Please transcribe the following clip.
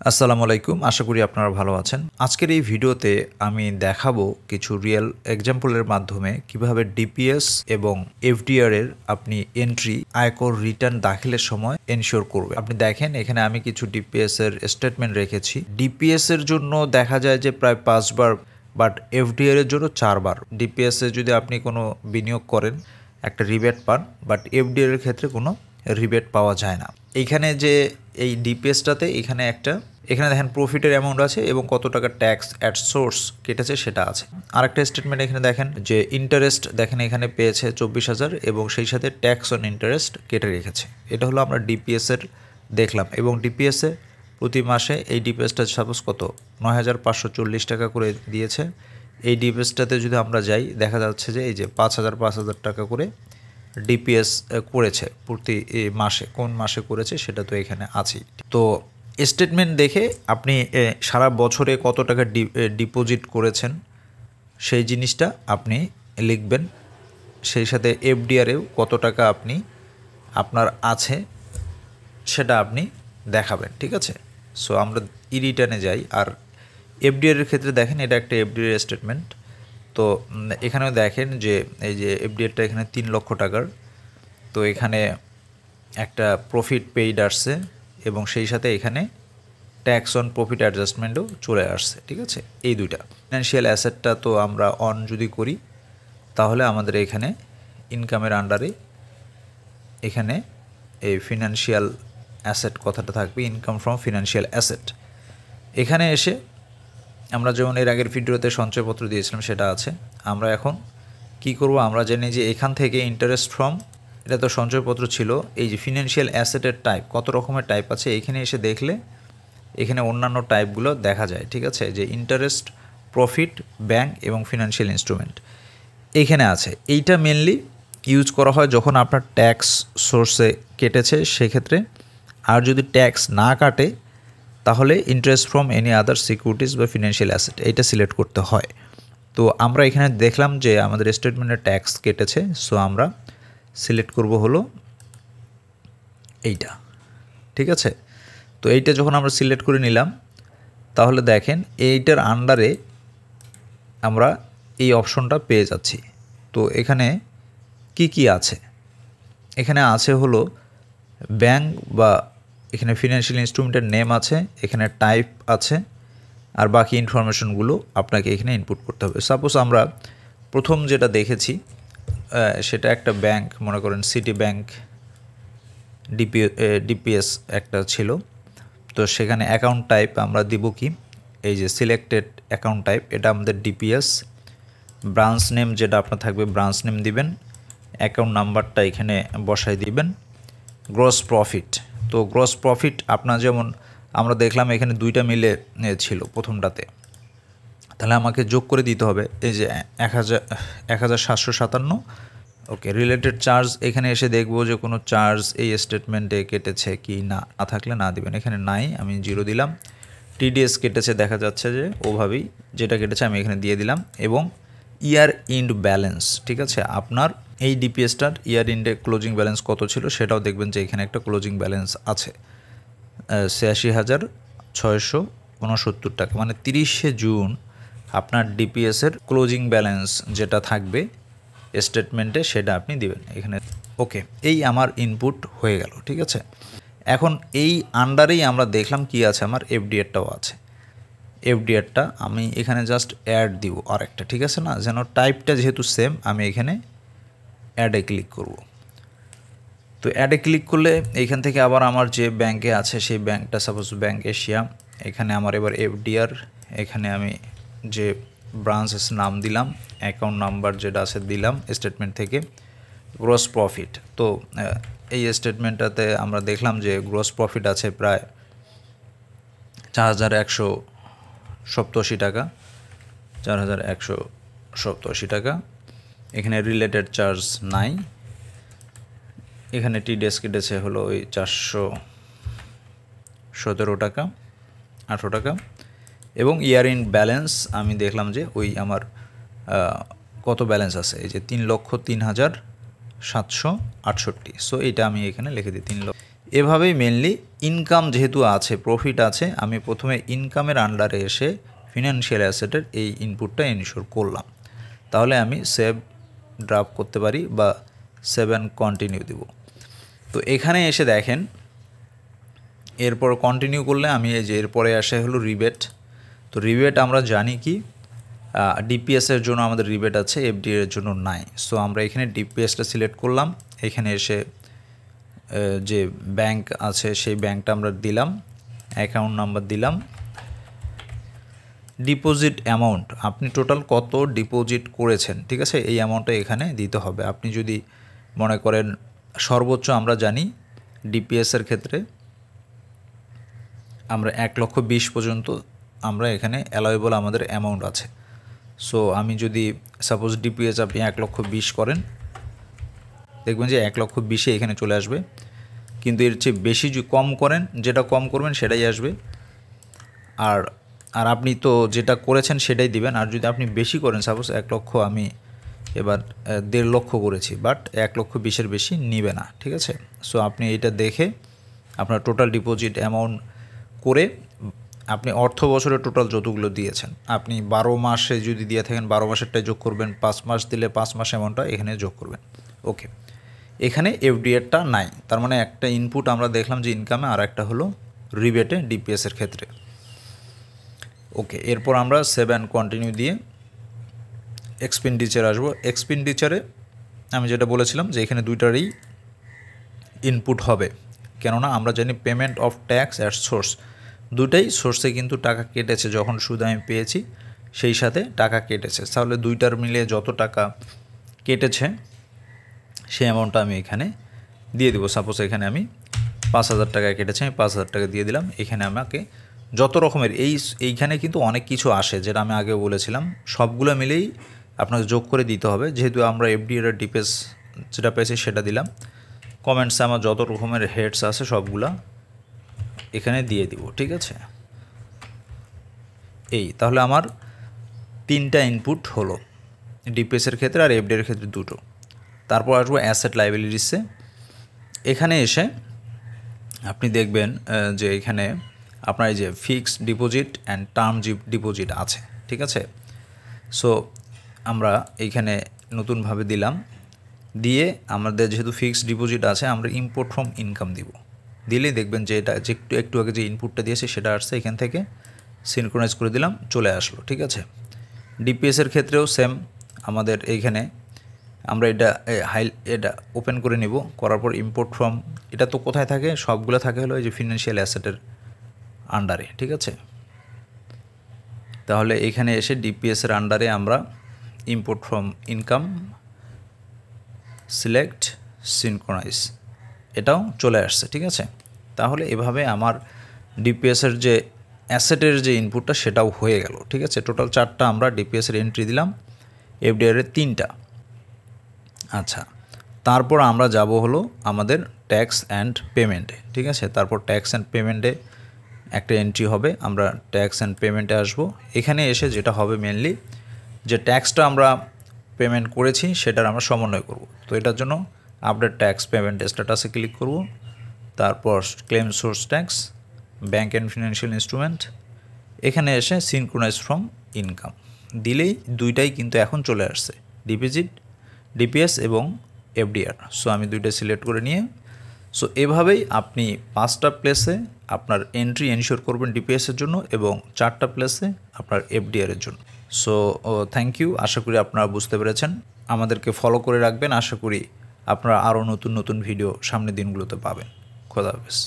আসসালামু আলাইকুম। আশা করি আপনারা ভালো আছেন। আজকের এই ভিডিওতে আমি দেখাবো কিছু রিয়েল এক্সাম্পলের মাধ্যমে কিভাবে ডিপিএস এবং এফডিআর এর আপনি এন্ট্রি আয়কর রিটার্ন দাখিলের সময় এনশিওর করবে। আপনি দেখেন এখানে আমি কিছু ডিপিএস এর স্টেটমেন্ট রেখেছি। ডিপিএস এর জন্য দেখা যায় যে প্রায় 5 বার, বাট এফডিআর এর জন্য 4 বার। ডিপিএস এ যদি আপনি কোনো বিনিয়োগ করেন একটা রিবেট পান, বাট এফডিআর এর ক্ষেত্রে কোনো রিবেট পাওয়া যায় না। এইখানে যে এই ডিপিএসটাতে এখানে দেখেন প্রফিটের অ্যামাউন্ট আছে এবং কত টাকা ট্যাক্স অ্যাট সোর্স কেটেছে সেটা আছে। আরেকটা স্টেটমেন্ট এখানে দেখেন যে ইন্টারেস্ট দেখেন এখানে পেয়েছে 24,000 এবং সেই সাথে ট্যাক্স অন ইন্টারেস্ট কেটে রেখেছে। এটা হলো আমরা ডিপিএস এর দেখলাম এবং ডিপিএস এ প্রতি মাসে এই ডিপিএসটা সাপোজ কত 9,540 টাকা করে দিয়েছে। এই ডিপিএসটাতে যদি আমরা যাই দেখা যাচ্ছে যে এই যে 5,000 টাকা করে ডিপিএস করেছে প্রতি মাসে। কোন মাসে করেছে সেটা তো এখানে আছেই। তো স্টেটমেন্ট দেখে আপনি সারা বছরে কত টাকা ডিপোজিট করেছেন সেই জিনিসটা আপনি লিখবেন। সেই সাথে এফডিআরেও কত টাকা আপনার আছে সেটা আপনি দেখাবেন, ঠিক আছে। সো আমরা রিটার্নে যাই। আর এফডিআর এর ক্ষেত্রে দেখেন এটা একটা এফডিআর স্টেটমেন্ট। তো এখানেও দেখেন যে এই যে এফডিআরটা এখানে 3 লক্ষ টাকার। তো এখানে একটা প্রফিট পেইড আসছে এবং সেই সাথে এখানে ট্যাক্স অন প্রফিট অ্যাডজাস্টমেন্টও চলে আসছে, ঠিক আছে। এই দুইটা ফিনান্সিয়াল অ্যাসেটটা তো আমরা অন যদি করি তাহলে আমাদের এখানে ইনকামের আন্ডারে এখানে এই ফিনান্সিয়াল অ্যাসেট কথাটা থাকবে, ইনকাম ফ্রম ফিনান্সিয়াল অ্যাসেট। এখানে এসে আমরা যেমন এর আগের ভিডিওতে সঞ্চয়পত্র দিয়েছিলাম সেটা আছে। আমরা এখন কি করব, আমরা জানি যে এখান থেকে ইন্টারেস্ট ফ্রম, এটা তো সঞ্চয়পত্র ছিল। এই যে ফিনান্সিয়াল অ্যাসেটের টাইপ, কত রকমের টাইপ আছে এখানে এসে দেখলে এখানে অন্যান্য টাইপগুলো দেখা যায়, ঠিক আছে। যে ইন্টারেস্ট, প্রফিট, ব্যাংক এবং ফিনান্সিয়াল ইনস্ট্রুমেন্ট এইখানে আছে। এইটা মেনলি ইউজ করা হয় যখন আপনার ট্যাক্স সোর্সে কেটেছে সেক্ষেত্রে। আর যদি ট্যাক্স না কাটে তাহলে interest from any other securities বা ফিনান্সিয়াল অ্যাসেট এইটা সিলেক্ট করতে হয়। তো আমরা এখানে দেখলাম যে আমাদের স্টেটমেন্টে ট্যাক্স কেটেছে, সো আমরা সিলেক্ট করব হলো এইটা, ঠিক আছে। তো এইটা যখন আমরা সিলেক্ট করে নিলাম তাহলে দেখেন এইটার আন্ডারে আমরা এই অপশনটা পেয়ে যাচ্ছি। তো এখানে কি আছে, এখানে আছে হলো ব্যাংক বা এখানে ফিনান্সিয়াল ইনস্ট্রুমেন্টের নেম আছে, এখানে টাইপ আছে, আর বাকি ইনফরমেশনগুলো আপনাকে এখানে ইনপুট করতে হবে। সাপোজ আমরা প্রথম যেটা দেখেছি সেটা একটা ব্যাংক, মনে করেন সিটি ব্যাংক ডিপিএস একটা ছিল। তো সেখানে অ্যাকাউন্ট টাইপ আমরা দিব কি, এই যে সিলেক্টেড অ্যাকাউন্ট টাইপ, এটা আমাদের ডিপিএস। ব্রাঞ্চ নেম যেটা আপনার থাকবে ব্রাঞ্চ নেম দিবেন, অ্যাকাউন্ট নাম্বারটা এখানে বসাই দিবেন। গ্রস প্রফিট, তো গ্রস প্রফিট আপনার যেমন আমরা দেখলাম এখানে দুইটা মিলে ছিল প্রথমটাতে, তাহলে আমাকে যোগ করে দিতে হবে এই যে 1,757। ওকে, রিলেটেড চার্জ এখানে এসে দেখবো যে কোনো চার্জ এই স্টেটমেন্টে কেটেছে কি না, না থাকলে না দিবেন, এখানে নাই, আমি 0 দিলাম। টিডিএস কেটেছে দেখা যাচ্ছে যে ওভাবেই যেটা কেটেছে আমি এখানে দিয়ে দিলাম। এবং ইয়ার ইন্ড ব্যালেন্স, ঠিক আছে, আপনার এই ডিপিএসটার ইয়ার ইন্ডে ক্লোজিং ব্যালেন্স কত ছিল সেটাও দেখবেন যে এখানে একটা ক্লোজিং ব্যালেন্স আছে 86,669 টাকা, মানে 30শে জুন আপনার ডিপিএসের ক্লোজিং ব্যালেন্স যেটা থাকবে স্টেটমেন্টে সেটা আপনি দিবেন এখানে। ওকে, এই আমার ইনপুট হয়ে গেল, ঠিক আছে। এখন এই আন্ডারেই আমরা দেখলাম কি আছে, আমার এফডিআরটাও আছে। এফডিআরটা আমি এখানে জাস্ট অ্যাড দিব আরেকটা, ঠিক আছে না, যেন টাইপটা যেহেতু সেম আমি এখানে অ্যাডে ক্লিক করব। তো অ্যাডে ক্লিক করলে এইখান থেকে আবার আমার যে ব্যাংকে আছে সেই ব্যাংকটা, সাপোজ ব্যাংক এশিয়া, এখানে আমার এবার এফডিআর, এখানে আমি যে ব্রাঞ্চের নাম দিলাম, অ্যাকাউন্ট নাম্বার যেটা আছে দিলাম স্টেটমেন্ট থেকে, গ্রস প্রফিট। তো এই স্টেটমেন্টটাতে আমরা দেখলাম যে গ্রস প্রফিট আছে প্রায় 4,187 টাকা, 4,187 টাকা। এখানে রিলেটেড চার্জ নাই, এখানে টিডিএস কেটেছে হলো ওই 417 টাকা, 18 টাকা। এবং ইয়ার ইন ব্যালেন্স আমি দেখলাম যে ওই আমার কত ব্যালেন্স আছে, এই যে 3,03,768। সো এটা আমি এখানে লিখে দিই 3 লক্ষ। এভাবেই মেনলি ইনকাম যেহেতু আছে, প্রফিট আছে, আমি প্রথমে ইনকামের আন্ডারে এসে ফিনান্সিয়াল অ্যাসেটের এই ইনপুটটা এনশিওর করলাম। তাহলে আমি সেভ ড্রাফট করতে পারি বা সেভ অ্যান্ড কন্টিনিউ দিব। তো এখানে এসে দেখেন, এরপর কন্টিনিউ করলে আমি এই যে এরপরে আসে হলো রিবেট। তো রিবেট আমরা জানি কি ডিপিএসের জন্য আমাদের রিবেট আছে, এফডিআর এর জন্য নাই। সো আমরা এখানে ডিপিএসটা সিলেক্ট করলাম, এখানে এসে যে ব্যাংক আছে সেই ব্যাংকটা আমরা দিলাম, অ্যাকাউন্ট নাম্বার দিলাম, ডিপোজিট অ্যামাউন্ট আপনি টোটাল কত ডিপোজিট করেছেন, ঠিক আছে, এই অ্যামাউন্টটা এখানে দিতে হবে। আপনি যদি মনে করেন সর্বোচ্চ আমরা জানি ডিপিএসের ক্ষেত্রে আমরা 1,20,000 পর্যন্ত আমরা এখানে অ্যালাউয়েবল আমাদের অ্যামাউন্ট আছে। সো আমি যদি সাপোজ ডিপিএস আপনি 1,20,000 করেন, দেখবেন যে 1,20,000 এখানে চলে আসবে। কিন্তু এর চেয়ে বেশি যদি কম করেন, যেটা কম করবেন সেটাই আসবে। আর আর আপনি তো যেটা করেছেন সেটাই দিবেন। আর যদি আপনি বেশি করেন, সাপোজ 1,00,000 আমি এবার 1,50,000 করেছি, বাট 1,20,000 বেশি নিবে না, ঠিক আছে। সো আপনি এটা দেখে আপনার টোটাল ডিপোজিট অ্যামাউন্ট করে আপনি অর্থ বছরে টোটাল যতগুলো দিয়েছেন, আপনি 12 মাসে যদি দিয়ে থাকেন 12 মাসেরটাই যোগ করবেন, 5 মাস দিলে 5 মাস অ্যামাউন্টটা এখানে যোগ করবেন। ওকে, এখানে এফডিআরটা নাই, তার মানে একটা ইনপুট আমরা দেখলাম যে ইনকামে, আর একটা হলো রিবেটে ডিপিএসের ক্ষেত্রে। ওকে, এরপর আমরা সেভ অ্যান্ড কন্টিনিউ দিয়ে এক্সপেন্ডিচার আসবো। এক্সপেন্ডিচারে আমি যেটা বলেছিলাম যে এখানে দুইটারই ইনপুট হবে, কেননা আমরা জানি payment of tax at source, দুটাই সোর্সে কিন্তু টাকা কেটেছে, যখন সুদ আমি পেয়েছি সেই সাথে টাকা কেটেছে, তাহলে দুইটার মিলিয়ে যত টাকা কেটেছে সেই অ্যামাউন্টটা আমি এখানে দিয়ে দেবো। সাপোজ এখানে আমি 5,000 টাকা কেটেছে, আমি 5,000 টাকা দিয়ে দিলাম। এখানে আমাকে যত রকমের এইখানে কিন্তু অনেক কিছু আসে, যেটা আমি আগেও বলেছিলাম, সবগুলো মিলেই আপনাকে যোগ করে দিতে হবে। যেহেতু আমরা এফডিআর এর ডিপিএস যেটা পেয়েছি সেটা দিলাম, কমেন্টসে আমার যত রকমের হেডস আছে সবগুলা এখানে দিয়ে দিব, ঠিক আছে। তাহলে আমার 3টা ইনপুট হলো, ডিপিএসের ক্ষেত্রে আর এফডিআর এর ক্ষেত্রে 2টো। তারপর আসবো অ্যাসেট লাইবিলিটিসে। এখানে এসে আপনি দেখবেন যে এখানে আপনার এই যে fixed deposit and term deposit আছে, ঠিক আছে। সো আমরা এইখানে নতুনভাবে দিলাম, দিয়ে আমাদের যেহেতু ফিক্সড ডিপোজিট আছে আমরা ইম্পোর্ট ফ্রম ইনকাম দিব। দিলেই দেখবেন যে এটা যে একটু আগে যে ইনপুটটা দিয়েছে সেটা আসছে, এখান থেকে সিনক্রোনাইজ করে দিলাম, চলে আসলো, ঠিক আছে। ডিপিএসের ক্ষেত্রেও সেম, আমাদের এইখানে আমরা এটা ওপেন করে নিব, করার পর ইম্পোর্ট ফ্রম, এটা তো কোথায় থাকে, সবগুলো থাকে হলো এই যে ফিনান্সিয়াল অ্যাসেটের আন্ডারে, ঠিক আছে। তাহলে এখানে এসে ডিপিএসের আন্ডারে আমরা import from income, select, synchronise, এটাও চলে আসছে, ঠিক আছে। তাহলে এভাবে আমার ডিপিএসের যে অ্যাসেটের যে ইনপুটটা সেটাও হয়ে গেল, ঠিক আছে। টোটাল 4টা আমরা ডিপিএসের এন্ট্রি দিলাম, এফডিআর এর 3টা। আচ্ছা, তারপর আমরা যাব হলো আমাদের ট্যাক্স অ্যান্ড পেমেন্টে, ঠিক আছে। তারপর ট্যাক্স অ্যান্ড পেমেন্টে একটা এন্ট্রি হবে, আমরা ট্যাক্স অ্যান্ড পেমেন্টে আসব। এখানে এসে যেটা হবে মেনলি যে ট্যাক্সটা আমরা পেমেন্ট করেছি সেটার আমরা সমন্বয় করব। তো এটার জন্য আপডেট ট্যাক্স পেমেন্ট স্ট্যাটাসে ক্লিক করব, তারপর claim source tax, bank and financial instrument, এখানে এসে সিনক্রোনাইজ ফ্রম ইনকাম দিলেই দুইটাই কিন্তু এখন চলে আসছে, ডিপিএস এবং এফডিআর। সো আমি দুইটা সিলেক্ট করে নিয়ে, সো এভাবেই আপনি 5টা প্লেসে আপনার এন্ট্রি এনশিওর করবেন ডিপিএসের জন্য এবং 4টা প্লেসে আপনার এফডিআর এর জন্য। সো থ্যাংক ইউ, আশা করি আপনারা বুঝতে পেরেছেন। আমাদেরকে ফলো করে রাখবেন, আশা করি আপনারা আরও নতুন নতুন ভিডিও সামনের দিনগুলোতে পাবেন। খোদা হাফেজ।